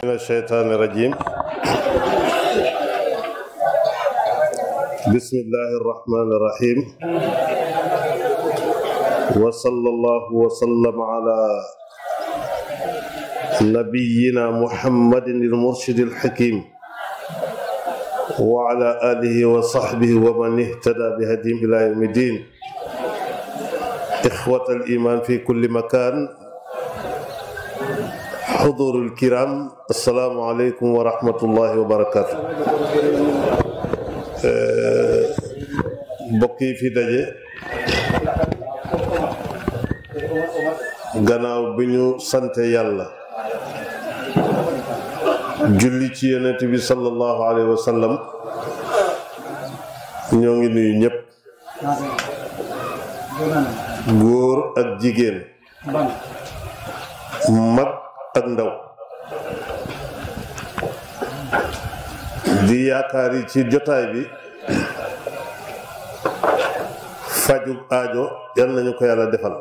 من الشيطان الرجيم. بسم الله الرحمن الرحيم. وصلى الله وسلم على نبينا محمد المرشد الحكيم وعلى آله وصحبه ومن اهتدى بهديهم إلى يوم الدين. إخوة الإيمان في كل مكان، حضور الكرام، السلام عليكم ورحمة الله وبركاته. بقي في دجي gannaaw bi ñu sante yàlla julli ci yonent bi sallallahu alayhi wa sallam, ñoo ngi nuyu ñëpp, góor ak jigéen, mag ak ndaw, di yaakaar yi ci jotaay bi fajug aajo yal nañu ko yàlla defal.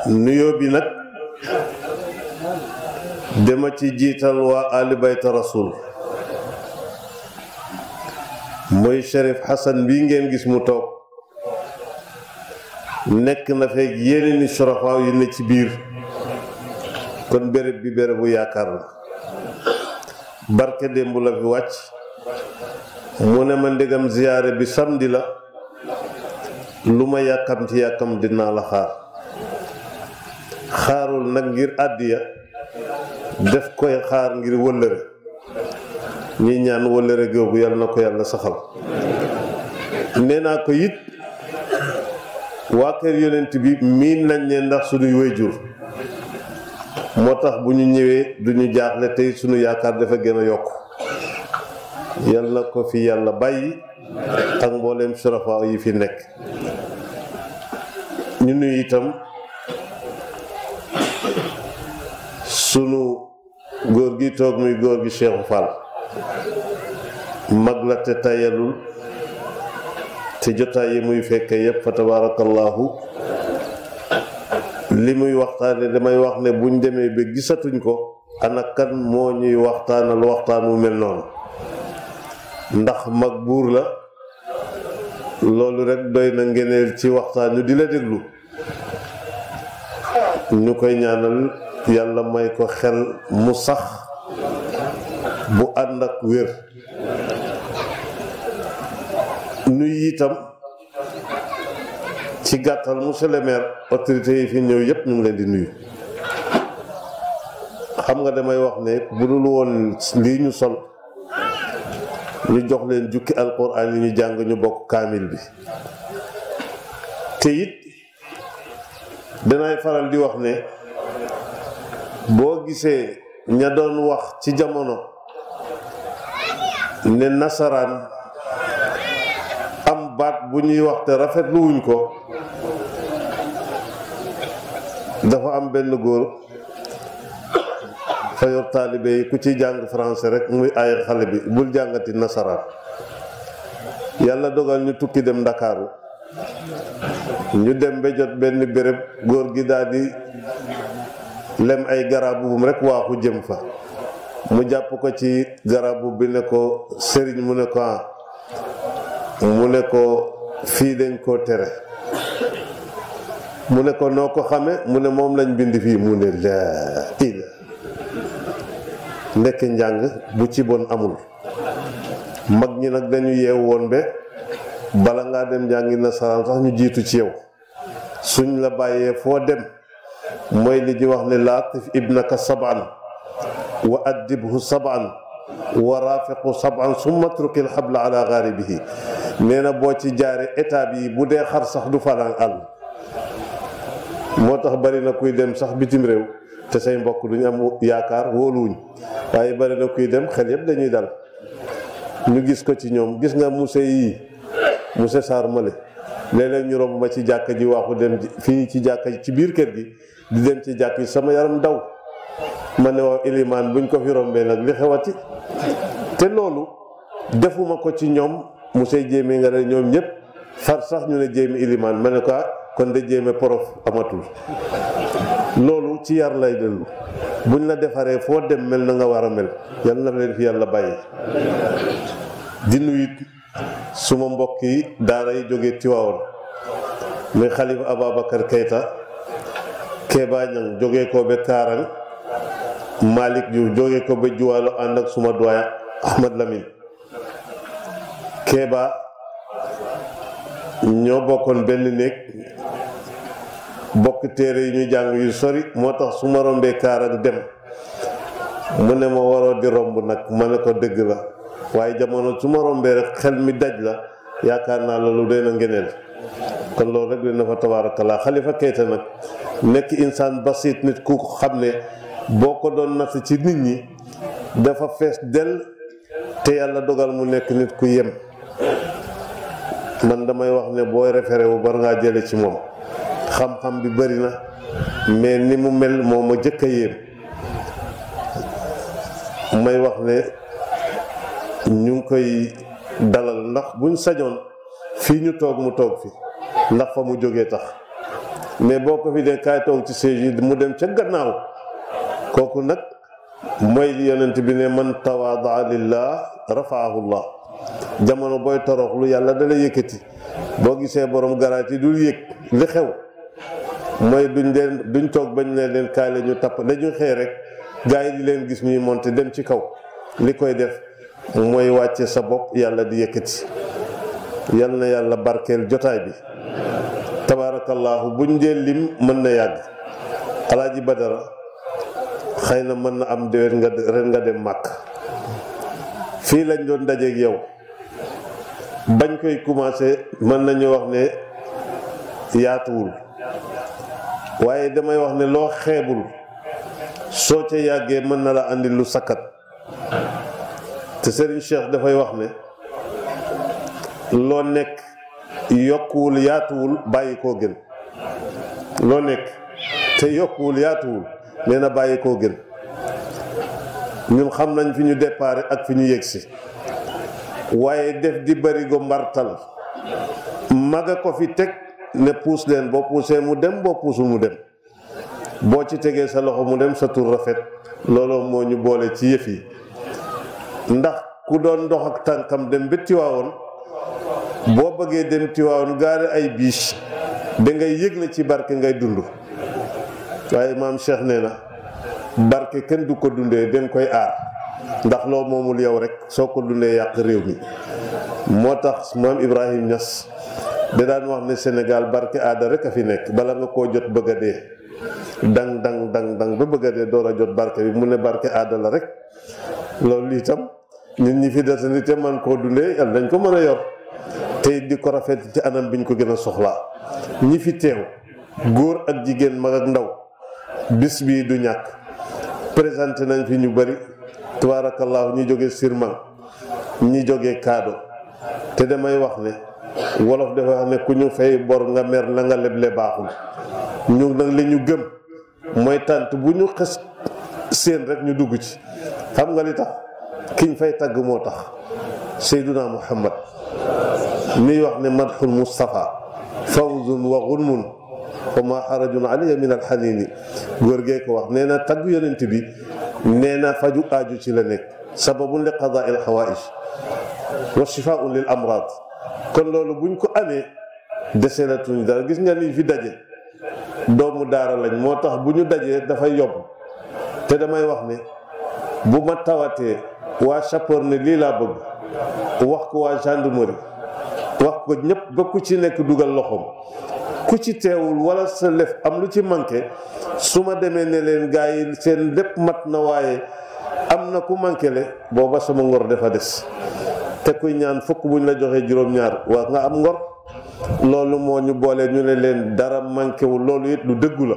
nuyoo bi nag dama ci jiital waa Ali Bayta Rasul, mooy Cherif Hassan bii ngeen gis mu toog, nekk na feek yeneen i surafa yu ne ci biir, kon béréb bi bérébu yaakaar la. barke démb la fi wàcc, mu ne ma ndegam ziyaare bi samedi la, lu ma yàkkam dinaa la xaarul nag ngir àddiya, def koy xaar ngir wëllëre. ñi ñaan wëllëre googu yàlla na ko yàlla saxal. nee naa ko it waa kër yonent bi miin nañ ne ndax suñuy wayjur, moo tax bu ñu ñëwee duñu jaaxle, tey suñu yaakaar dafa gën a yokk. yàlla na ko fi yàlla bàyyi ak mbooleem surafa yi fi nekk. ñu nuyu itam sunu góor gi toog muy góor gi Cheikh Fall, mag la te tayalul, te jotaay yi muy fekke yépp fa tabarakallahu. li muy waxtaane damay wax ne buñ demee ba gisatuñ ko, ana kan moo ñuy waxtaanal waxtaan wu mel noonu, ndax mag buur la. loolu rek doy na ngeneel ci waxtaan ñu di la déglu. ñu koy ñaanal yàlla may ko xel mu sax bu ànd ak wér. nuy itam ci gàttal monsieur le maire, autorités yi fi ñëw yépp ñu ngi leen di nuyu. xam nga damay wax ne bu dul woon lii ñu sol, ñu jox leen jukki alquran yi ñu jàng, ñu bokk kaamil bi. te it danay faral di wax ne boo gisee ña doon wax ci jamono ne nasaraan am baat bu ñuy wax te rafetlu wuñ ko, dafa am benn góor fa yor taalibe yi ku ci jàng français rek muy ay xale bi bul jàngati nasaraan. yàlla dogal ñu tukki dem Ndakaaru, ñu dem ba jot benn béréb, góor gi daal di lem ay garabu rek waaxu jëm fa. mu jàpp ko ci garabu bi ne ko sëriñ, mu ne ko mu ne ko fii dañ koo tere. mu ne ko noo ko xame, mu ne moom lañ bind fii. mu ne laa ila ndekk njàng bu ci bon amul. mag ñi nag dañu yeew woon be bala ngaa dem njàngi nasaraan sax ñu jiitu ci yow. suñ la bàyyee foo dem, mooy li ñu wax ne laatif ibnaka sab'an wa addibhu sab'an wa rafiqu sab'an summa trukil habla ala gharibihi. nee na boo ci jaare état bi bu dee xar sax du fanaan àll. moo tax bari na kuy dem sax bitim réew te say mbokk duñu am yaakaar, wóoluwuñ. waaye bari na kuy dem xel yépp dañuy dal. ñu gis ko ci ñoom. gis nga monsieur yii, monsieur Sarr male, léeg-léeg ñu romb ma ci jàkka ji waaxu dem fii ci jàkka ji ci biir kër gi di dem ci jàkk yi, sama yaram daw. ma ne waaw ilimaan buñ ko fi rombee nag li xewati. te loolu defuma ko ci ñoom monsieur Jéeme nga ne ñoom ñëpp far sax ñu ne Jéeme ilimaan. ma ne ko kon de Jéeme prof amatul. loolu ci yar lay dellu buñ la defaree foo dem mel na nga war a mel yal na leen fi yàlla bàyyi. di nuyu suma mbokk yi daara yi jógee Tiwaawoon muy xalifa Ababacar Keita Kéba Ñang jógee ko ba Kaarang Malick Diouf jógee ko ba Juwaalo ànd ak suma doyen Ahmad Lamine Kéba ñoo bokkoon benn néeg bokk téere yi ñuy jàng yu sori moo tax su ma rombee Kaarang dem mu ne ma waroo di romb nag ma ne ko dëgg la waaye jamono su ma rombee rek xel mi daj la yaakaar naa loolu day na ngeneel kon loolu rek dina fa tabaarakallaa Xalifa Keita nag nekk insaan basit nit ku xam ne boo ko doon natt ci nit ñi dafa fees del te yàlla dogal mu nekk nit ku yem man damay wax ne booy référé wu bar ngaa jële ci moom xam-xam bi bari na mais ni mu mel moo ma jëkk a yéem may wax ne ñu ngi koy dalal ndax buñ sañoon fii ñu toog mu toog fi ndax fa mu jógee tax mais boo ko fi dee kaay toog ci siège yi mu dem ca gannaaw kooku nag mooy li yonent bi ne man tawaadaa lillah rafaahu llah jamono booy toroxlu yàlla dala yëkkati boo gisee borom garaat yi dul yëg li xew mooy duñ toog bañ ne leen kaay la ñu tapp dañu xëy rek gaa yi di leen gis ñuy monter dem ci kaw li koy def mooy wàcce sa bopp yàlla di yëkkati yal na yàlla barkeel jotaay bi tabaarakallaahu buñ dee lim mën na yàgg Alaaji Badara xëy na mën na am déwén ren nga dem màkk fii lañ doon dajeeg yow bañ koy commencé mën nañu wax ne yaatuwul waaye damay wax ne loo xeebul soo ca yàggee mën na la andi lu sakkat te Serigne Cheikh dafay wax ne loo nekk yokkuwul yaatuwul bàyyi koo gën loo nekk te yokkuwul yaatuwul nee na bàyyi koo gën ñun xam nañ fi ñu déparé ak fi ñu yegsi waaye def di bari go mbartal maga ko fi teg ne puus leen boo puusee mu dem boo puusul mu dem boo ci tegee sa loxo mu dem sa tur rafet looloo moo ñu boole ci yëf yi ndax ku doon dox ak tànkam dem ba Tiwaawoon boo bëggee dem Tiwaawoon gaare ay biche da ngay yëg na ci barke ngay dund waaye maam Cheikh nee na barke kenn du ko dundee danga koy aar ndax loo moomul yow rek soo ko dundee yàq réew mi moo tax maam Ibrahim Niass da daan wax ne Sénégal barke aada rek a fi nekk bala nga koo jot bëgg a dee dang dang dang dang ba bëgg a dee door a jot barke bi mu ne barke aada la rek loolu itam nit ñi fi desandi te man koo dundee yàlla dañ ko mën a yor tey di ko rafet ci anam biñ ko gën a soxlaa ñi fi teew góor ak jigéen mag ak ndaw bis bii du ñàkk présenté nañ fi ñu bari tabaarakallaahu ñi jógee Sirman ñi jógee Kaado te damay wax ne wolof dafa wax ne ku ñu fay bor nga mer la nga leble baaxul ñu nag li ñu gëm mooy tànt bu ñu xes seen rek ñu dugg ci xam nga li tax kiñ fay tagg moo tax Seyduna Muhammad miy wax ne madxul Mustafa fawzun wa gunmun wa ma xarajun alayya min alxanini góor gee ko wax nee na tagg yonent bi nee na faju aaju ci la nekk sababun li qadaa il xawaïj wa shifaun lil amrad kon loolu buñ ko amee dese la tuñ dara gis nga ni fi daje doomu daara lañ moo tax bu ñu dajee dafay yomb te damay wax ne bu ma tawatee waa sapeur ne lii laa bëgg wax ko waa gendarmerie wax ko ñëpp ba ku ci nekk dugal loxoom ku ci teewul wala sa lef am lu ci manqué su ma demee ne leen gaa yi seen lépp mat na waaye am na ku manqué le booba sama ngor dafa des te kuy ñaan fukk buñ la joxee juróom-ñaar waa nga am ngor loolu moo ñu boole ñu ne leen dara manqué wul loolu it lu dëggu la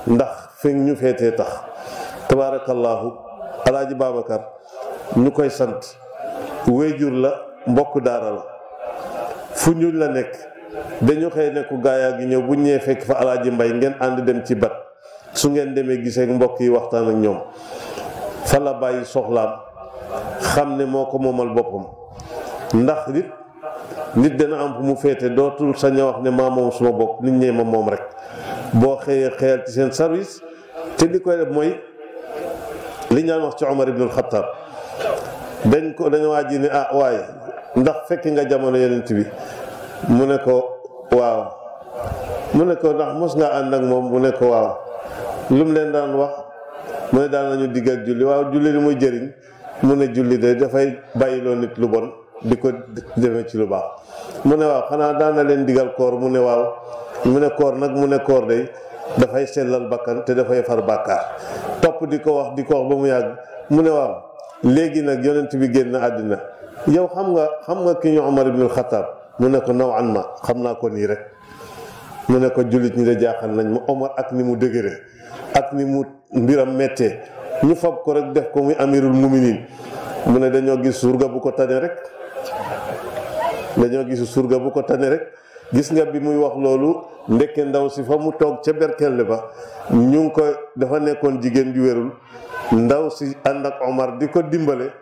ndax fi ñu feetee tax tabaarakallaahu alaaji Babacar ñu koy sant wéyjur la mbokk daara la fu ñu la nekk dañu xëy nekku gaayaa gi ñëw bu ñëwee fekk fa alaaji Mbay ngeen ànd dem ci bat su ngeen demee gisee mbokk yi waxtaan ak ñoom fa la bàyyi soxlaam xam ne moo ko moomal boppam ndax nit dana am fu mu féete dootul sañ a wax ne maa moom suma bopp nit ñee ma moom rek boo xëyee xëyal ci seen service te li koy def mooy li ñaan wax ci Omar ibnul Xattaab dañu waa ji ne waaye ndax fekk nga jamono yonent bi mu ne ko waaw mu ne ko ndax mos nga ànd ak moom mu ne ko waaw lu mu leen daan wax mu ne daan nañu diggal julli waaw julli li muy jëriñ mu ne julli de dafay bàyyiloo nit lu bon di ko demee ci lu baax mu ne waaw xanaa daan na leen digal koor mu ne waaw mu ne koor nag mu ne koor day dafay sellal bakkan te dafay far bàkkaar topp di ko wax ba mu yàgg mu ne waaw léegi nag yonent bi génn àddina yow xam nga ki ñu Omar ibnul Xattaab mu ne ko naw an ma xam naa ko nii rek mu ne ko jullit ñi de jaaxal nañ ma Omar ak ni mu dëgëre ak ni mu mbiram méttee ñu fab ko rek def ko muy amirul muminin mu ne dañoo gis surga bu ko tane rek gis nga bi muy wax loolu ndekke ndaw si fa mu toog ca berkelle ba ñu ngi ko dafa nekkoon jigéen ju wérul ndaw si ànd ak Omar di ko dimbale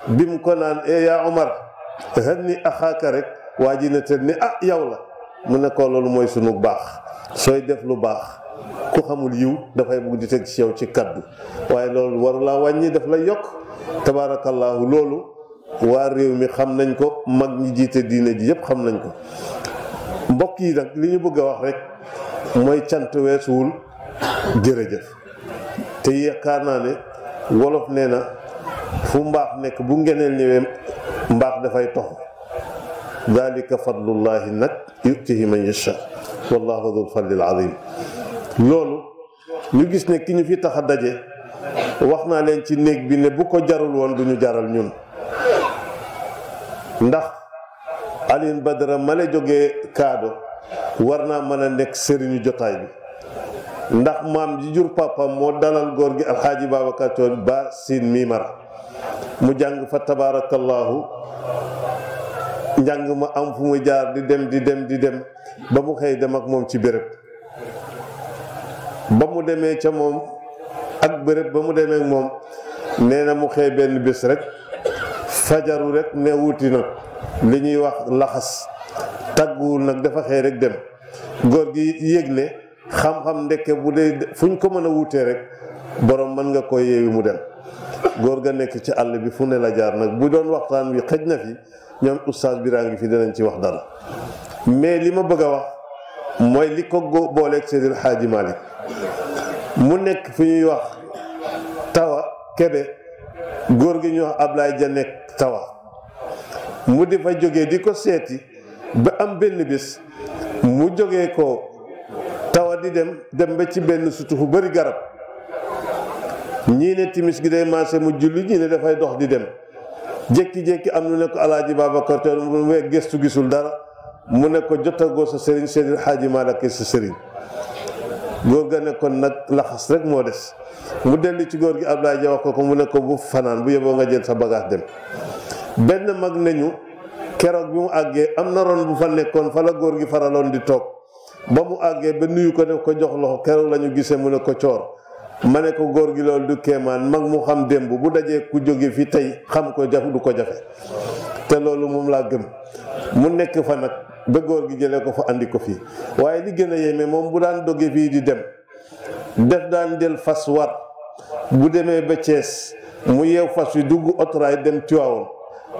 bi mu ko naan yaa Omar hanni axaaka rek waa ji ne te ni yow la mu ne ko loolu mooy sunu baax sooy def lu baax ku xamul yiw dafay bugg di teg ci yow ci kaddu waaye loolu waru laa wàññi daf lay yokk tabaarakallaahu loolu waa réew mi xam nañ ko mag ñi jiite diine ji yépp xam nañ ko mbokk yi nag li ñu bëgg a wax rek mooy cant weesuwul jërëjëf te yaakaar naa ne wolof nee na fu mbaax nekk bu ngeneel ñëwee mbaax dafay toxu dalika fadlullahi nag yutihi man yasha wallahu dul fadlil azim loolu ñu gis ne ki ñu fi tax a daje wax naa leen ci néeg bi ne bu ko jarul woon du ñu jaral ñun ndax Alioune Badara ma la jógee kaado war naa mën a nekk sëriñu jotaay bi ndax maam ji jur papam moo dalal góor gi alxaaji Babacar Coor ba siin miimar mu jàng fa tabaarakallaahu njàng ma am fu muy jaar di dem ba mu xëy dem ak moom ci béréb ba mu demee ca moom ak béréb ba mu demee ak moom nee na mu xëy benn bés rek fajaru rek ne wuti nag li ñuy wax laxas tàgguwul nag dafa xëy rek dem góor gi yëg ne xam-xam ndekke bu dee fu ñu ko mën a wutee rek borom mën nga koy yeewi mu dem góor ga nekk ci àll bi fu ne la jaar nag bu doon waxtaan wi xëj na fi ñoom oustaz biraa ngi fi dinañ ci wax dara mais li ma bëgg a wax mooy li ko booleeg Seydil Hadji Malick mu nekk fi ñuy wax tawa kebe góor gi ñuy wax Ablaye Ja nekk tawa mu di fa jógee di ko seeti ba am benn bés mu jógee ko tawa di dem ba ci benn sutu fu bari garab ñii ne timis gi day maase mu julli ñii ne dafay dox di dem jékki-jékki am lu ne ko alaaji Babacar Toor mu we gëstu gisul dara mu ne ko jotagoo sa sëriñ Seydil Hadji Malick sa sëriñ góor ga ne kon nag laxas rek moo des mu dellu ci góor gi Ablaye Ja wax ko mu ne ko bu fanaan bu yeboo nga jël sa bagage dem benn mag nañu keroog bi mu àggee am na ron bu fa nekkoon fa la góor gi faraloon di toog ba mu àggee ba nuyu ko def ko jox loxo keroog la ñu gisee mu ne ko coor ma ne ko góor gi loolu du kéemaan mag mu xam démb bu dajee ku jóge fi tey xam ko du ko jafe te loolu moom laa gëm mu nekk fa nag ba góor gi jëlee ko fa andi ko fii waaye li gën a yéeme moom bu daan doge fii di dem def daan del fas war bu demee ba Thiès mu yeew fas wi dugg otoraay dem Tiwaawoon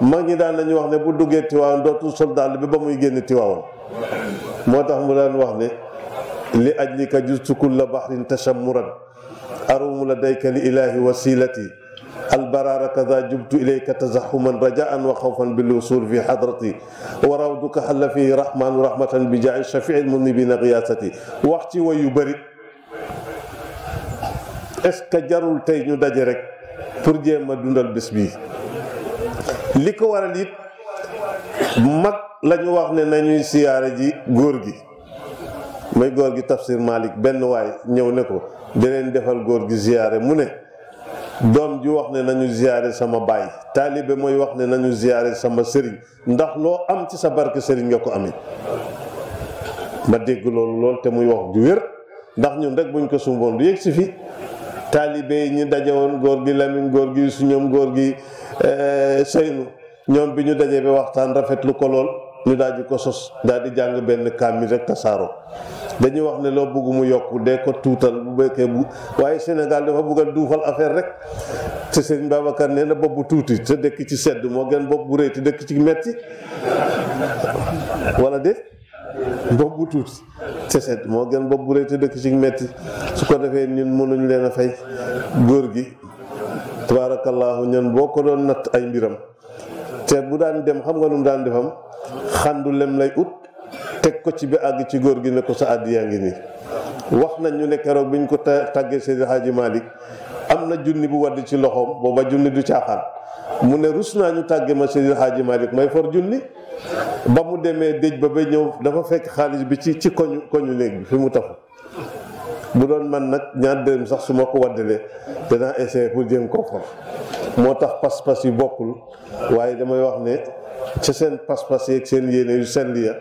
mag ñi daan nañu wax ne bu duggee Tiwaawoon dootul soldaal bi ba muy génn Tiwaawoon moo tax mu daan wax ne li ajlika justu kulla bahrin tashammuran arumu ladayka li ilahi wasilati albarara kada jubtu ilayka tazahuman rajaan wa xawfan bil wusul fi hadrati wa rawduka xalla fihi rahmanu rahmatan bi jaay shafii munibina qiyaasati wax ci way yu bëri est-ce que jarul tey ñu daje rek pour jéem a dundal bés bii li ko waral it mag la ñu wax ne nañuy siyaare ji góor gi may góor gi Tafsir Malick benn waay ñëw ne ko di leen defal góor gi ziyaare mu ne doom ji wax ne nañu ziyaare sama baay taalibe mooy wax ne nañu ziyaare sama sëriñ ndax loo am ci sa barke sëriñ nga ko amee ma dégg lool te muy wax ju wér ndax ñun rek buñ ko sumboon du yegg si fi taalibe yi ñu daje woon góor gi Lamine góor gi su ñoom góor gi Seynu ñoom bi ñu dajee ba waxtaan rafetlu ko lool ñu daal di ko sos daal di jàng benn kaamil rek tasaaroo dañuy wax ne loo bëgg mu yokk dee ko tuutal bu bekkee bu waaye Sénégal dafa bëgg a duufal affaire rek te sëñ Babacar nee na bopp bu tuuti te dëkk ci sedd moo gën bopp bu rëy te dëkk ci metti wala de bopp bu tuuti te sedd moo gën bopp bu rëy te dëkk ci metti su ko defee ñun mënuñ leen a fay góor gi tabaarakallaahu ñun boo ko doon natt ay mbiram te bu daan dem xam nga nu mu daan defam xandu lem lay ut teg ko ci bi àgg ci góor gi ne ko sa àddiyaa ngi nii wax nañ ñu ne keroog bi ñu ko tàggee Seydi Hadji Malick am na junni bu wadd ci loxoom booba junni du caaxaan mu ne rus naa ñu tàggee ma Seydi Hadji Malick may for junni ba mu demee déj ba ñëw dafa fekk xaalis bi ci koñu néeg bi fi mu tafu bu doon man nag ñaar dërëm sax su ma ko waddalee danaa essayer pour jéem koo for moo tax pas-pas yi bokkul waaye damay wax ne ca seen pas-pas yeeg seen yéene yu sell ya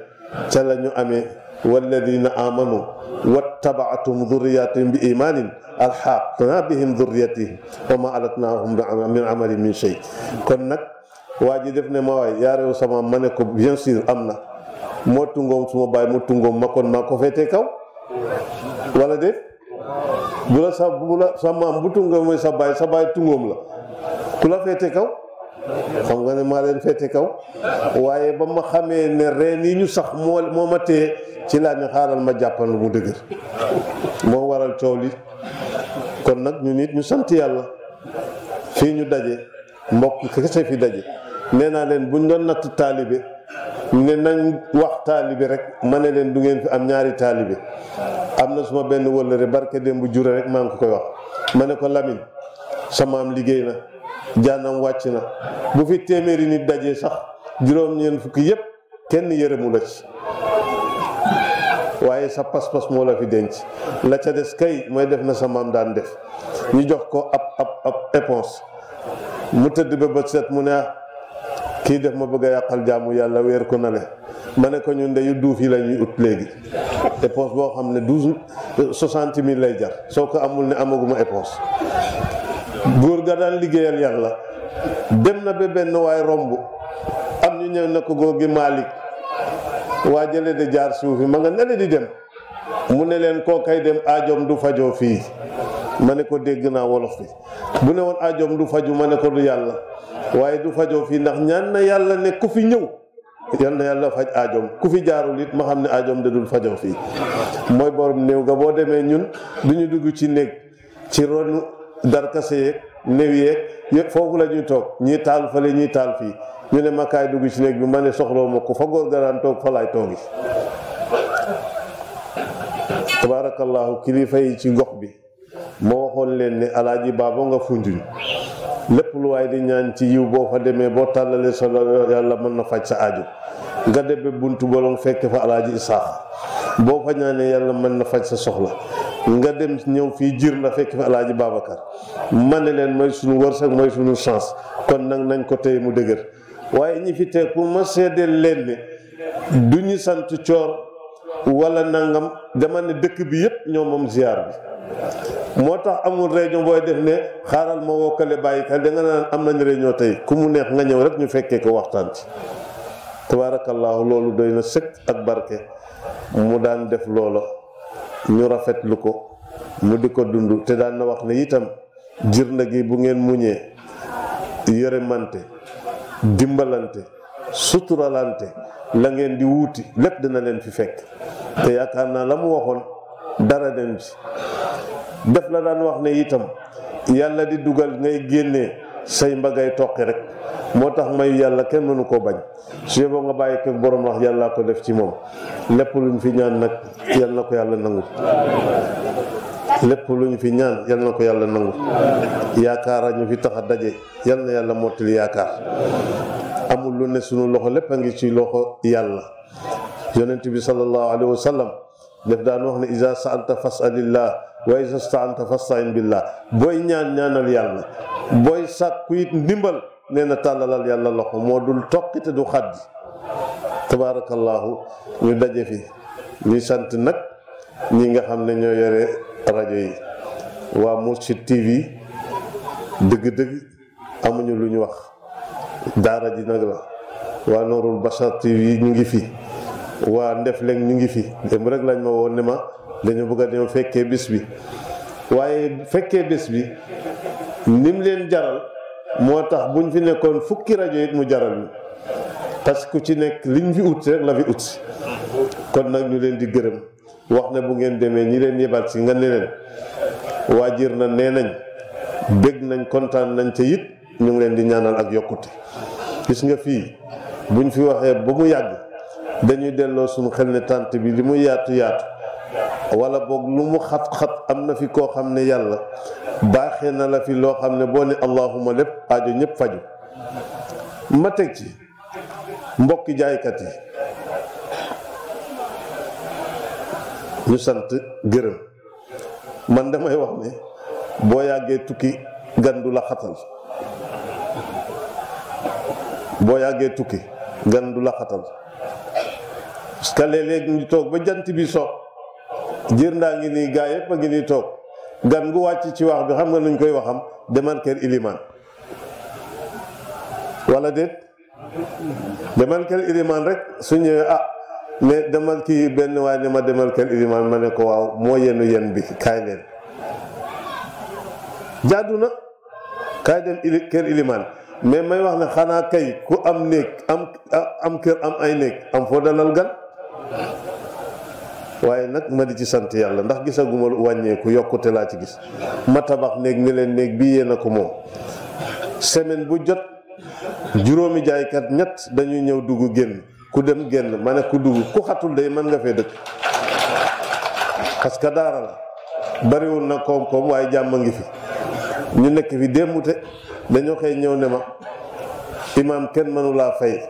ca la ñu amee walladina amanu wattabaatum dhurriyatihim bi imanin alxaqna bihim dhurriyatihim wa ma alatnahum min amali min shay kon nag waa ji def ne ma waay yaa réew sama ma ne ko bien sûr am na moo tungoom suma baay mu tungoom ma kon maa ko féetee kaw wala de bu la sa maam bu tungoom mooy sa baay tungoom la ku la féete kaw xam nga ne maa leen féete kaw waaye ba ma xamee ne reen yi ñu sax moo ma téye ci laa ne xaaral ma jàppal mu dëgër moo waral coow li kon nag ñu nit ñu sant yàlla fii ñu daje mbokk kese fi daje nee naa leen buñ doon natt taalibe ne nañ wax taalibe rek ma ne leen du ngeen fi am ñaari taalibe am na suma benn wëllëre barke démb jure rek maa ngi ko koy wax ma ne ko Lamine sama am liggéey na jaanam wàcc na bu fi téeméeri nit dajee sax juróom-ñeent fukki yépp kenn yërëmu la ci waaye sa pas-pas moo la fi denc la ca des kay mooy def na sa maam daan def ñu jox ko ab éponge mu tëdd ba bët set mu ne kii def ma bëgg a yàqal jaamu yàlla weer ko nale ma ne ko ñun ndeyu duuf yi la ñuy ut léegi éponge boo xam ne 60 000 lay jar soo ko amul ne amaguma éponge góor ga daan liggéeyal yàlla dem na ba benn waay romb am ñu ñëw na ko góor gi Malick waa jële de jaar suufi ma nga nele di dem mu ne leen koo kay dem aajoom du fajoo fii ma ne ko dégg naa wolof bi bu ne woon aajoom du faju ma ne ko du yàlla waaye du fajoo fii ndax ñaan na yàlla ne ku fi ñëw yal na yàlla faj aajoom ku fi jaarul it ma xam ne aajoom de dul fajoo fii mooy borom néew ga boo demee ñun du ñu dugg ci néeg ci ronu darkase yeeg néew yeeg yëpp foofu la ñuy toog ñii taal fale ñii taal fii ñu ne ma kaay dugg ci néeg bi ma ne soxloo ma ko fa góor ga daan toog fa laay toogi tabaarakallaahu kilifa yi ci gox bi moo waxoon leen ne alaaji baaba nga funjuñ lépp lu waay di ñaan ci yiw boo fa demee boo tàllalee sa yàlla mën na faj sa aajo nga debe buntu bolong fekk fa alaaji Isaax boo fa ñaanee yàlla mën na faj sa soxla nga dem ñëw fii jir la fekk fa alaaji Babacar ma ne leen mooy suñu wërsëg mooy suñu chance kon nag nañ ko téye mu dëgër waaye ñi fi teg pour ma seedeel leen ne du ñu sant coor wala nangam dama ne dëkk bi yépp ñoo moom ziar bi moo tax amul réunion booy def ne xaaral ma wokkale bàyyi ka da nga naan am nañ réunion tey ku mu neex nga ñëw rek ñu fekkee ko waxtaan ci tabaarakallaahu loolu doy na sëkk ak barke mu daan def loola ñu rafetlu ko mu di ko dund te daan na wax ne itam jirnde gi bu ngeen muñee yërëmante dimbalante suturalante la ngeen di wuuti lépp dina leen fi fekk te yaakaar naa la mu waxoon dara dem ci def la daan wax ne itam yàlla di dugal ngay génnee say mbagay toqi rek moo tax mayu yàlla kenn mënu koo bañ su yeboo nga bàyyi ko borom wax yàllaa ko def ci moom lépp luñ fi ñaan nag yal na ko yàlla nangu lépp luñ fi ñaan yal na ko yàlla nangu yaakaar ñu fi tax a daje yal na yàlla mottali yaakaar amul lu ne sunu loxo lépp a ngi ci loxo yàlla yonent bi sallallahu alayhi wa sallam daf daan wax ne iza sa'alta fas'alillah wa iza sta'anta fasta'in billah booy ñaan ñaanal yàlla booy sàkku it ndimbal nee na tàllalal yàlla loxo moo dul toqi te du xaddi tabaarakallaahu ñu daje fi ñuy sant nag ñi nga xam ne ñoo yore rajo yi waa Mourchid TV dëgg-dëgg amuñu lu ñu wax daara ji nag la waa Nourul Bachar TV ñu ngi fi waa Ndefleng ñu ngi fi dem rek lañ ma woon ne ma dañu bëgg a dem fekkee bés bi waaye fekkee bés bi nim leen jaral moo tax buñ fi nekkoon fukki rajo it mu jaral ñu parce que ku ci nekk liñ fi ut rek la fi ut kon nag ñu leen di gërëm wax ne bu ngeen demee ñi leen yebal si nga ne leen waajir na nee nañ bég nañ kontaan nañ ca it ñu ngi leen di ñaanal ak yokkute gis nga fii buñ fi waxee ba mu yàgg dañuy delloo suñu xel ne tànt bi li muy yaatu yaatu wala boog lu mu xat-xat am na fi koo xam ne yàlla baaxee na la fi loo xam ne boo ne allahuma lépp aajo ñëpp faju ma teg ci mbokki jaaykat yi ñu sant gërëm man damay wax ne boo yàggee tukki gan du la xatal boo yàggee tukki gan du la xatal parce que léeg-léeg ñu toog ba jant bi so jër ndaa ngi nii gaa yëpp a ngi nii toog gan gu wàcc ci wax bi xam nga nuñ koy waxam demal kër ilimaan wala déet demal kër ilimaan rek su ñëwee mais demal kii benn waaye ne ma demal kër ilimaan ma ne ko waaw moo yenu yen bi kaay leen jaadu na kaay dem kër ilimaan mais may wax ne xanaa kay ku am néeg am kër am ay néeg am foo dalal gan waaye nag ma di ci sant yàlla ndax gisaguma wàññeeku yokkute laa ci gis ma tabax néeg ni leen néeg bii yéen a ko moom semaine bu jot juróomi jaaykat ñett dañuy ñëw dugg génn ku dem génn ma ne ku dugg ku xatul day mën nga fee dëkk parce que daara la bariwul na koom-koom waaye jàmm ngi fi ñu nekk fi démbute dañoo xëy ñëw ne ma imaam kenn mënu laa fay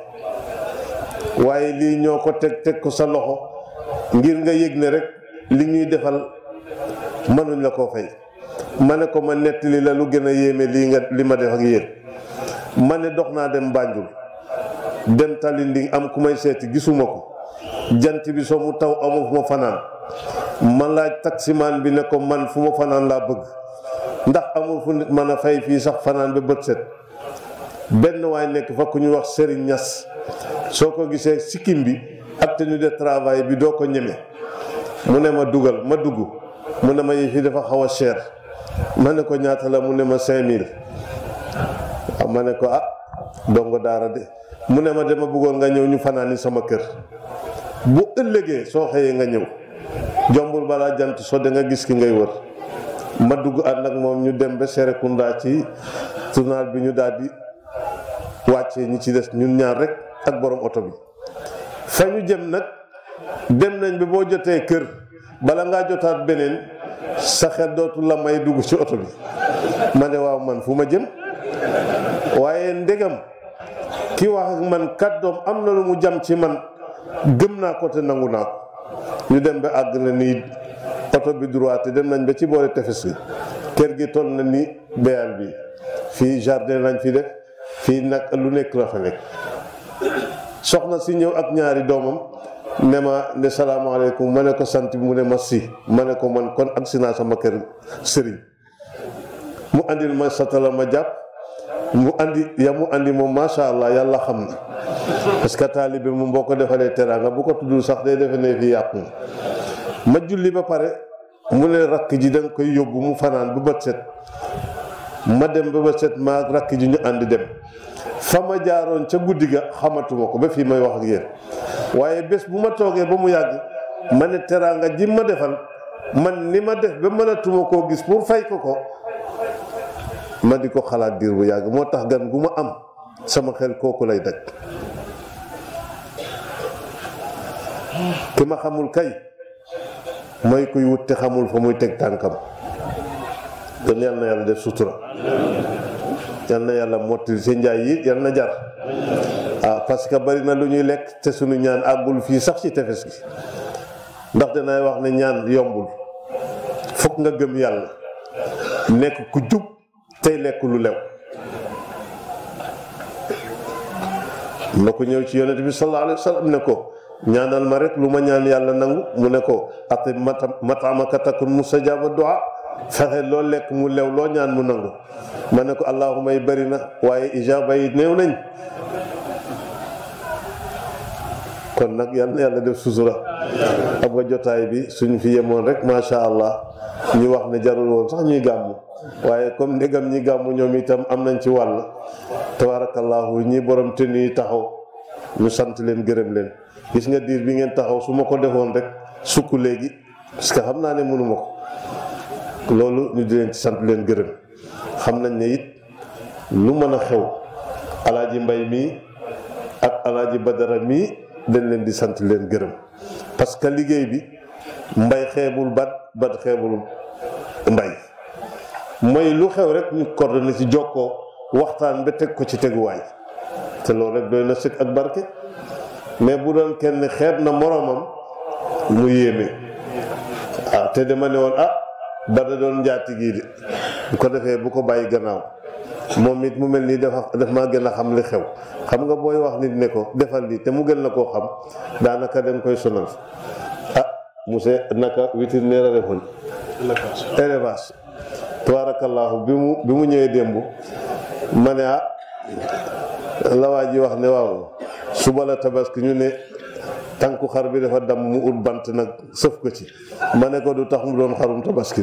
waaye lii ñoo ko teg ko sa loxo ngir nga yëg ne rek li ñuy defal mënuñ la koo fay ma ne ko ma nettali la lu gën a yéeme li ma def ak yéen ma ne dox naa dem Banjul dem Talinding am ku may seeti gisuma ko jant bi soo mu taw amu fu ma fanaan ma laaj taximaan bi ne ko man fu ma fanaan laa bëgg ndax amul fu nit mën a fay fii sax fanaan ba bët set benn waay nekk fa ku ñu wax Serigne Niass soo ko gisee sikkim bi ak tenue de travail bi doo ko ñeme mu ne ma dugal ma dugg mu ne ma yi fi dafa xaw a cher ma ne ko ñaata la mu ne ma 5000 ma ne ko dongo daara de mu ne ma dama bëggoon nga ñëw ñu fanaani sama kër bu ëllëgee soo xëyee nga ñëw jombul balaa jant so da nga gis ki ngay wër ma dugg ànd ak moom ñu dem ba Serekunda ci tournal bi ñu daal di wàccee ñi ci des ñun ñaar rek ak borom oto bi fa ñu jëm nag dem nañ bi boo jotee kër bala ngaa jotaat beneen sa xel dootul la may dugg ci oto bi ma ne waaw man fu ma jëm waaye ndegam ki wax ak man kàddoom am na lu mu jam ci man gëm naa ko te nangu naa ko ñu dem ba àgg na nii oto bi droite dem nañ ba ci boori tefes gi kër gi toll na ni béyal bi fii jardin lañ fi def fii nag lu nekk la fa nekk soxna si ñëw ak ñaari doomam ne ma ne salaamaaleykum ma ne ko sant bi mu ne ma si ma ne ko man kon agsi naa sama kër sëriñ mu andil ma satala ma jàpp mu andi moom macha allah yàlla xam na parce que taalibe moom boo ko defalee teraanga bu ko tuddul sax day defe ne fii yàqu ma julli ba pare mu ne rakk ji danga koy yóbbu mu fanaan bu bët set ma dem ba bët set ma rakk ji ñu ànd dem fa ma jaaroon ca guddi ga xamatuma ko ba fii may wax ak yéen waaye bés bu ma toogee ba mu yàgg ma ne teraanga ji ma defal man ni ma def ba mënatuma koo gis pour fay ko ma di ko xalaat diir bu yàgg moo tax gan gu ma am sama xel kooku lay daj ki ma xamul kay mooy kuy wut te xamul fa muy teg tànkam kon yal na yàlla def sutura yal na yàlla mottali sa njaay yi yal na jar parce que bari na lu ñuy lekk te suñu ñaan àggul fii sax ci tefes gi ndax danay wax ne ñaan yombul fokk nga gëm yàlla nekk ku jub tey lekk lu lew na ko ñëw ci yonent bi sallallahu alayhi wa sallam ne ko ñaanal ma rek lu ma ñaan yàlla nangu mu ne ko ati matamaka takun mustajaba du'a fexe loo lekk mu lew loo ñaan mu nangu ma ne ko allahuma yi bari na waaye ijaaba yi néew nañ kon nag yal na yàlla def sutura. xam nga jotaay bi suñ fi yemoon rek macha allah ñu wax ne jarul woon sax ñuy gàmmu waaye comme ndegam ñi gàmmu ñoom itam am nañ ci wàll tabarakallahu ñi borom te nii taxaw ñu sant leen gërëm leen. gis nga diir bi ngeen taxaw su ma ko defoon rek sukk léegi parce que xam naa ne mënuma ko loolu ñu di leen ci sant leen gërëm. xam nañ ne it lu mën a xew alaaji mbay mii ak alaaji badara mii dañ leen di sant leen gërëm parce que liggéey bi mbay xeebul bat xeebul mbay mooy lu xew rek ñu coordonné ci jokkoo waxtaan ba teg ko ci teguwaay te loolu rek doy na sëkk ak barke. mais bu doon kenn xeeb na moromam mu yéeme te dama ne woon ba da doon njaati gii de bu ko defee bu ko bàyyi gannaaw moom it mu mel nii daf maa gën a xam li xew. xam nga booy wax nit ne ko defal lii te mu gën la koo xam daanaka dañ koy sonal. monsieur naka vétérinaire a defoon élevage tabarakallahu bi mu ñëwee démb ma ne la waa ji wax ne waaw suba la tabaski ñu ne tànku xar bi dafa dam mu ut bant nag sëf ko ci ma ne ko du tax mu doon xarum tabaski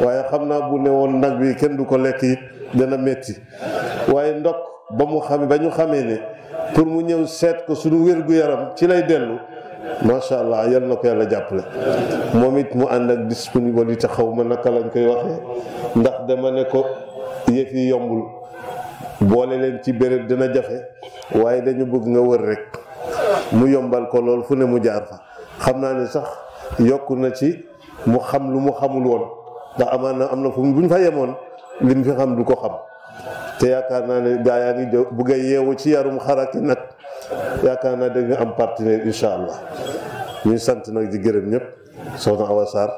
waaye xam naa bu ne woon nag bi kenn du ko lekk it dana metti waaye ndok ba ñu xamee ne pour mu ñëw seet ko suñu wér-gu-yaram ci lay dellu macha allah yal na ko yàlla jàppale. moom it mu ànd ak disponibilité xaw ma naka lañ koy waxee ndax dama ne ko yëf yi yombul boole leen ci béréb dina jafe waaye dañu bëgg nga wër rek mu yombal ko lool fu ne mu jaar fa. xam naa ne sax yokku na ci mu xam lu mu xamul woon ndax amaan na am na fu bu ñu fa yemoon li mu fi xam du ko xam te yaakaar naa ne gaa yaa ngi bugg a yeewu ci yarum xaraki nag yaakaar naa da nga am partenaire incha allah. ñuy sant nag di gërëm ñëpp soxna Awa Sarr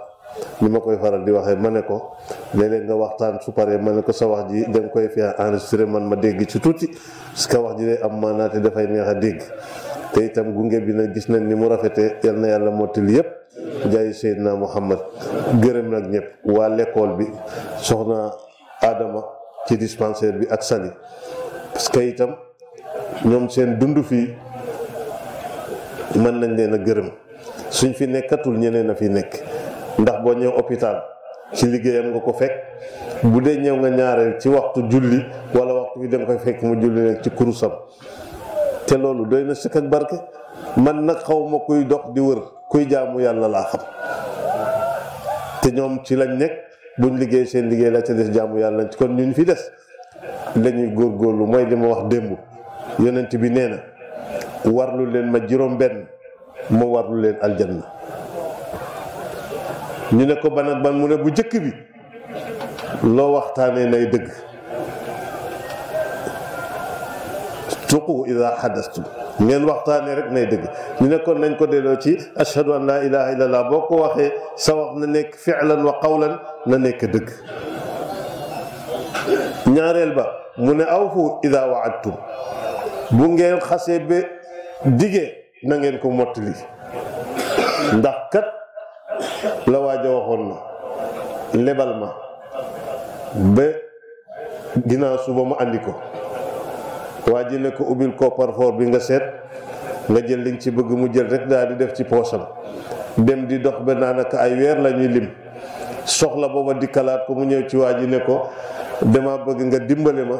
ni ma koy faral di waxee ma ne ko léeg-léeg nga waxtaan su paree ma ne ko sa wax ji da nga koy fi enregistré man ma dégg ci tuuti parce que wax ji day am maanaa te dafay neex a dégg te itam gunge bi nag gis nañ ni mu rafetee yal na yàlla mottali yëpp jaay Seydina Muhammad. gërëm nag ñëpp waa l'école bi soxna Adama ci dispensaire bi ak Sali parce que itam ñoom seen dund fii mën nañ leen a gërëm suñ fi nekkatul ñeneen a fi nekk ndax boo ñëw hôpital ci liggéeyam nga ko fekk bu dee ñëw nga ñaareel ci waxtu julli wala waxtu bi danga koy fekk mu julli rek ci kurusam te loolu doy na sëkk ak barke. man nag xaw ma kuy dox di wër kuy jaamu yàlla laa xam te ñoom ci lañ nekk buñ liggéey seen liggéey la ca des jaamu yàlla lañ ci kon ñun fi des lañuy góorgóorlu mooy li ma wax démb yonent bi nee na warlu leen ma juróom benn ma warlu leen aljanna. ñu ne ko ban ak ban mu ne bu jëkk bi loo waxtaanee nay dëgg tuqu ida xadastu ngeen waxtaanee rek nay dëgg. ñu ne kon nañ ko delloo ci ashhadu an laa ilaha illallah boo ko waxee sa wax na nekk fi'lan wa qawlan na nekk dëgg. ñaareel ba mu ne awfu ida waadtum bu ngeen xasee ba digee na ngeen ko mottali ndax kat la waaja waxoon na lebal ma ba ginnaaw suba ma andi ko waa ji ne ko ubbil coffre-fort bi nga seet nga jël liñ ci bëgg mu jël rek daal di def ci poosam dem di dox ba naanaka ay weer la ñuy lim soxla booba dikkalaat ko mu ñëw ci waa ji ne ko dama bëgg nga dimbale ma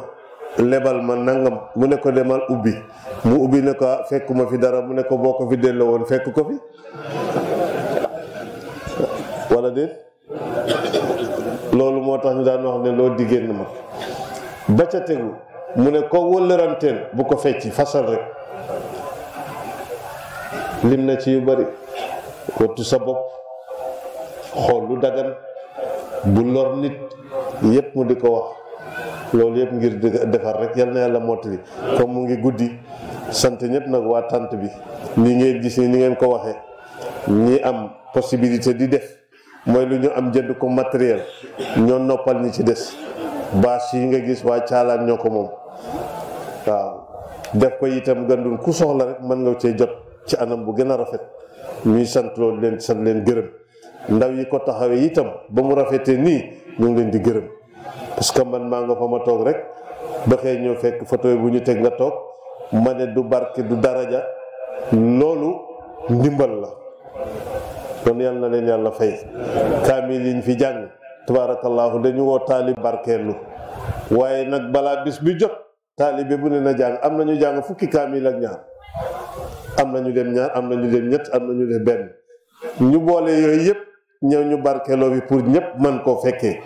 lebal ma nangam mu ne ko demal ubbi mu ubbi ne ko fekkuma fi dara mu ne ko boo ko fi delloo woon fekk ko fi wala déet. loolu moo tax ñu daan wax ne loo diggéen ma ba ca tegu mu ne ko wëllëranteel bu ko fecci fasal rek lim na ci yu bari wattu sa bopp xool lu dagan bu lor nit yépp mu di ko wax loolu yëpp ngir defar rek yal na yàlla mottali comme mu ngi guddi sant ñëpp nag waa tant bi ni ngeen gis ni ngeen ko waxee ñi am possibilité di def mooy lu ñu am jënd ko matériel ñoo noppal ñi ci des bâche yi nga gis waa caalaan ñoo ko moom waaw def ko itam gandul ku soxla rek mën nga cee jot ci anam bu gën a rafet ñuy sant loolu leen sant leen gërëm ndaw yi ko taxawee itam ba mu rafetee nii ñu ngi leen di gërëm parce que man maa nga fa ma toog rek doxee ñëw fekk photo bu ñu teg nga toog ma ne du barke du daraja loolu ndimbal la kon yal na leen yàlla fay. kaamil yiñ fi jàng tabaarakallaahu dañu woo taalib barkeelu waaye nag balaa bis bi jot taalibe bu ne na jàng am na ñu jàng fukki kaamil ak ñaar am na ñu dem ñaar am na ñu dem ñett am na ñu dem benn ñu boole yooyu yëpp ñëw ñu barkeeloo bi pour ñëpp mën koo fekkee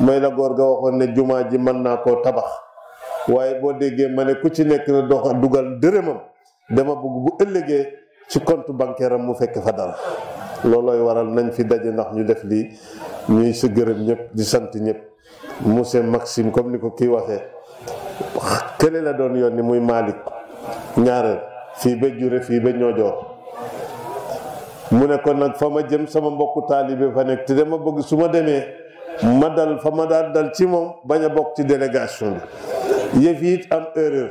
mooy la góor ga waxoon ne jumaa ji mën naa koo tabax waaye boo déggee ma ne ku ci nekk na dox dugal dërëmam dama bëgg bu ëllëgee ci compte bancaire am mu fekk fa dara loolooy waral nañ fi daje ndax ñu def lii ñuy sa gërëm ñëpp di sant ñëpp monsieur Maxime comme ni ko kii waxee kële la doon yónni muy Malick ñaareel fii ba Jure fii ba Ñoojoor mu ne kon nag fa ma jëm sama mbokku taalibe fa nekk te dama bëgg su ma demee ma dal fa ma daal dal ci moom bañ a bokk ci délégation bi yëf yi it am erreur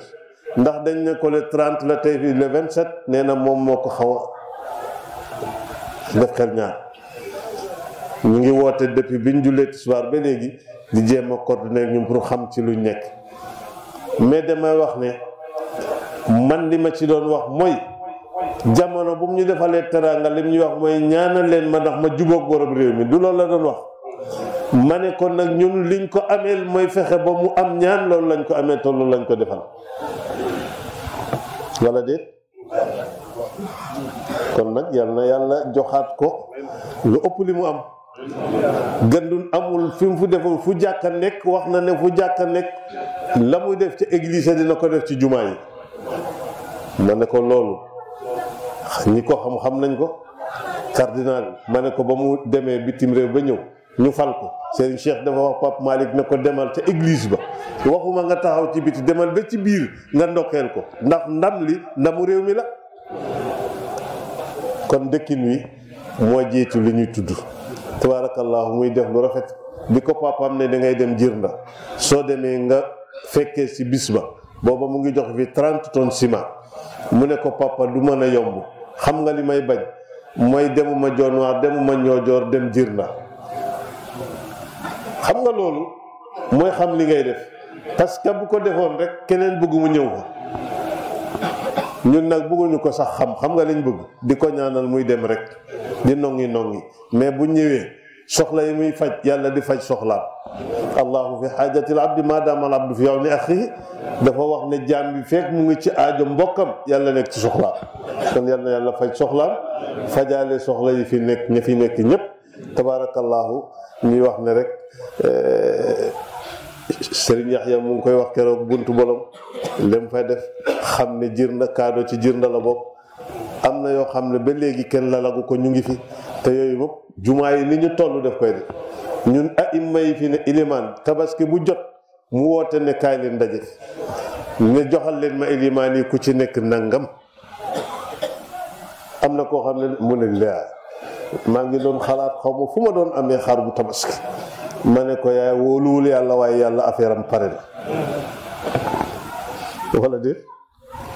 ndax dañ ne ko le 30 la tey fii le 27 nee na moom moo ko xaw a def xel ñaar ñu ngi woote depuis bi ñu jullee tisbaar ba léegi di jéem a coordonner ñun pour xam ci luñ nekk mais damay wax ne man li ma ci doon wax mooy jamono bu mu ñu defalee teraanga lim ñuy wax mooy ñaanal leen ma ndax ma jubóog borom réew mi du loolu la doon wax ma ne kon nag ñun liñ ko ameel mooy fexe ba mu am ñaan loolu lañ ko amee te loolu lañ ko defal wala déet kon nag yal na yàlla joxaat ko lu ëpp li mu am gëndun amul fi mu fu deful fu jàkka nekk wax na ne fu jàkka nekk la muy def ci église dina ko def ci jumaa yi ma ne ko loolu ñi ko xam nañ ko cardinal ma ne ko ba mu demee bitim réew ba ñëw ñu fal ko Serigne Cheikh dafa wax Pape Malick ne ko demal ca église ba waxuma nga taxaw ci biti demal ba ci biir nga ndokkeel ko ndax ndam li ndamu réew mi la kon dëkkin wi moo jiitu li ñuy tudd tabaarakallaahu muy def lu rafet bi ko papaam ne da ngay dem Jirnda soo demee nga fekkee ci bis ba booba mu ngi jox fi 30 tonnes ciment mu ne ko papa du mën a yomb xam nga li may bañ mooy demuma Dionewar demuma Niodior dem Jirnda xam nga loolu mooy xam li ngay def parce que bu ko defoon rek keneen bëgg mu ñëw ko ñun nag bëgguñu ko sax xam nga liñ bëgg di ko ñaanal muy dem rek di nongi mais bu ñëwee soxla yi muy faj yàlla di faj soxlaam allahu fi xaajatil abdi maadaama al abdu fi yow ni axi dafa wax ne jaam bi fekk mu ngi ci aajo mbokkam yàlla nekk ci soxlaam kon yal na yàlla faj soxlaam fajaale soxla yi fi nekk ña fi nekk ñëpp tabaarakallaahu ñuy wax ne rek Serigne Yaxya mu ngi koy wax keroog buntu bolom lem fay def xam ne Jirnda kaado ci Jirnda la bokk am na yoo xam ne ba léegi kenn lalagu ko ñu ngi fi te yooyu moom jumaa yi ni ñu toll def koy def ñun aima yi fi ne ilimaan tabaski bu jot mu woote ne kaay leen daje ne joxal leen ma ilimaan yi ku ci nekk nangam am na koo xam ne mu ne laa maa ngi doon xalaat xaw ma fu ma doon amee xar bu tabaski ma ne ko yaay wóoluwul yàlla waaye yàlla affaire am pare la wala déet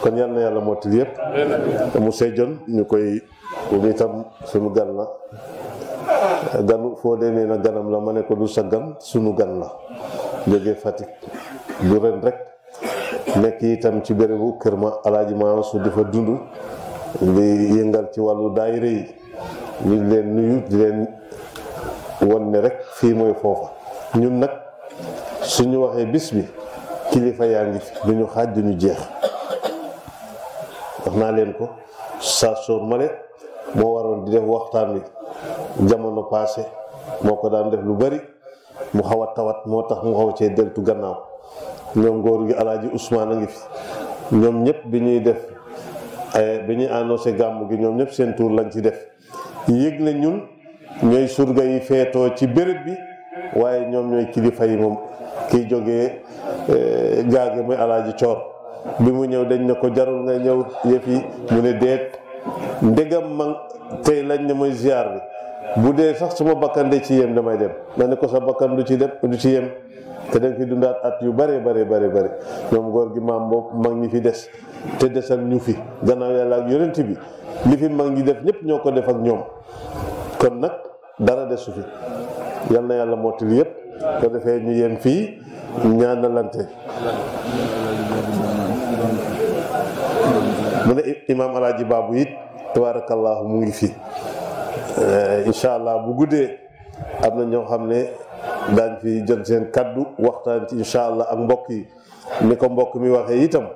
kon yal na yàlla mottali yëpp mu seyjon ñu koy bu itam suñu gan la ganu foo dee nee na ganam la ma ne ko du sa gan suñu gan la jógee Fatick du ren rek nekk itam ci bérébu kër ma alaaji maama su di fa dund di yëngal ci wàllu daayira yi ñu leen nuyu di leen won ne rek fii mooy foofa ñun nag suñu waxee bis bi kilifa yaa ngi fi duñu xaaj duñu jeex wax naa leen ko saa soor male moo waroon di def waxtaan wi jamono passé moo ko daan def lu bari mu xaw a tawat moo tax mu xaw cee deltu gannaaw ñoom góor gi alaaji Ousmane a ngi fi ñoom ñëpp bi ñuy def bi ñuy annoncé gàmm gi ñoom ñëpp seen tour lañ ci def yëg na ñun ñooy surga yi feetoo ci béréb bi waaye ñoom ñooy kilifa yi moom kiy jógee gaage mooy alaaji coor bi mu ñëw dañ ne ko jarul nga ñëw yëf yi mu ne deet ndegam man tey lañ ne mooy ziar bi bu dee sax suma bakkan de ci yem damay dem ma ne ko sa bakkan du ci dem du ci yem te dañ fi dundaat at yu bare ñoom góor gi maam boobu mag ñi fi des te desal ñu fi gannaaw yàlla ak yonent bi li fi mag ñi def ñëpp ñoo ko def ak ñoom kon nag dara desu fi yal na yàlla mottali yëpp ko defee ñu yem fii ñaanalante mu ne imaam alaaji baabu it tabarakallahu mu ngi fi incha allah bu guddee am na ñoo xam ne daañ fi jot seen kaddu waxtaan ci incha allah ak mbokk yi ni ko mbokk mi waxee itam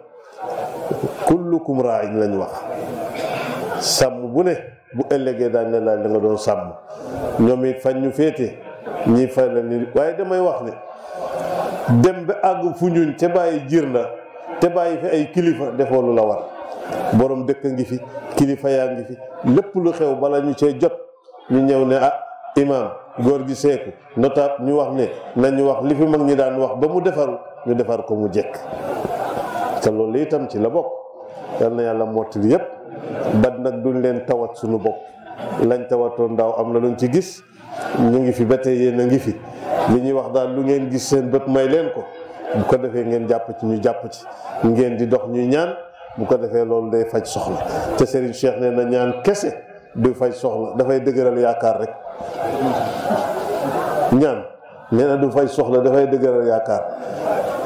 kullukum raa'in lañ wax sàmm bu ne bu ëllëgee daañ la laaj da nga doon sàmm ñoom it fañ ñu féete ñii fay la ni waaye damay wax ne dem ba àgg fu ñuñ te bàyyi jiir la te bàyyi fi ay kilifa defoo lu la war borom dëkk ngi fi kilifa yaa ngi fi lépp lu xew bala ñu cee jot ñu ñëw ne imaam góor gi seeku notable ñu wax ne nañu wax li fi mag ñi daan wax ba mu defaru ñu defar ko mu jekk te loolu itam ci la bokk yal na yàlla mottali yépp bat nag duñ leen tawat suñu bopp lañ tawatoon daaw am na luñ ci gis ñu ngi fi ba tey yéen a ngi fi li ñuy wax daal lu ngeen gis seen bët may leen ko bu ko defee ngeen jàpp ci ñu jàpp ci ngeen di dox ñuy ñaan bu ko defee loolu day faj soxla te Serigne Cheikh nee na ñaan kese du faj soxla dafay dëgëral yaakaar rek ñaan nee na du faj soxla dafay dëgëral yaakaar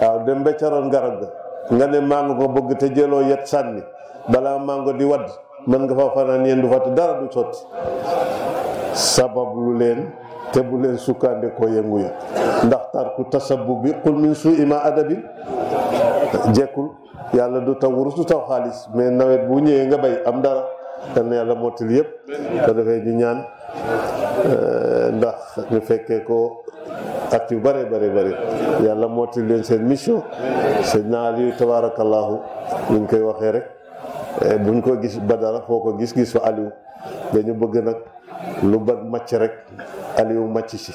waaw dem ba caroon garab ga nga ne mango ko bëgg te jëloo yet sànni balaa mango di wadd mën nga fa fanaan yéen du fàtte dara du sotti sabab lu leen te bu leen sukkandikoo yëngu ya ndax tarku tasabbu bi qul min su'i ma adabin jekkul yàlla du taw wurus du taw xaalis mais nawet bu ñëwee nga bay am dara yal na yàlla mottali yëpp ko defee ñu ñaan ndax ñu fekkee ko at yu bare yàlla mottali leen seen mission Seydina Aliou tabarakallahu ñu ngi koy waxee rek buñ ko gis Badara foo ko gis fa Aliou dañu bëgg nag lu ba màcc rek Aliou màcc si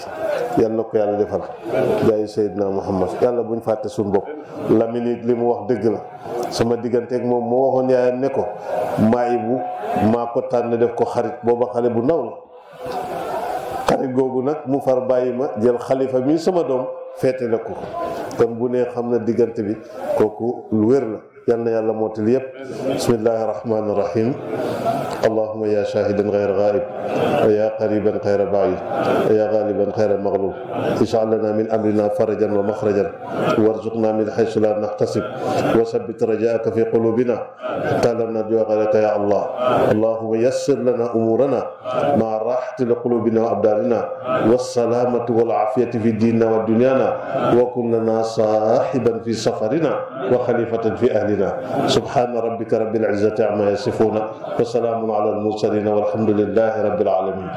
yal na ko yàlla defal jaayu Seydina Muhammad yàlla buñ fàtte suñu bopp Lamine it li mu wax dëgg la sama digganteeg moom moo waxoon yaayam ne ko Maayibu maa ko tànn def ko xarit booba xale bu ndaw la xarit googu nag mu far bàyyi ma jël xalifa mi sama doom feete la ko kon bu ne xam na diggante bi kooku lu wér la yal na yàlla mottali yëpp bismillahi rahmani rahim allahuma ya shahidan gayra gaib wa ya qariban gayra baid wa ya galiban gayra maghlub ij'al lana min amrina farajan wa makhrajan warzuqna min haythu la nahtasib wa sabbit rajaaka fi qulubina hatta la narju ghayraka ya allah allahuma yassir lana umurana ma'a rahati li qulubina wa abdanina wassalamati wal afiyati fi dinina wa dunyana wa kun lana sahiban fi safarina wa khalifatan fi ahlina subhana rabbika rabbil izzati amma yasifuna wa salamun ala al mursalin walhamdulillahi rabbil alamin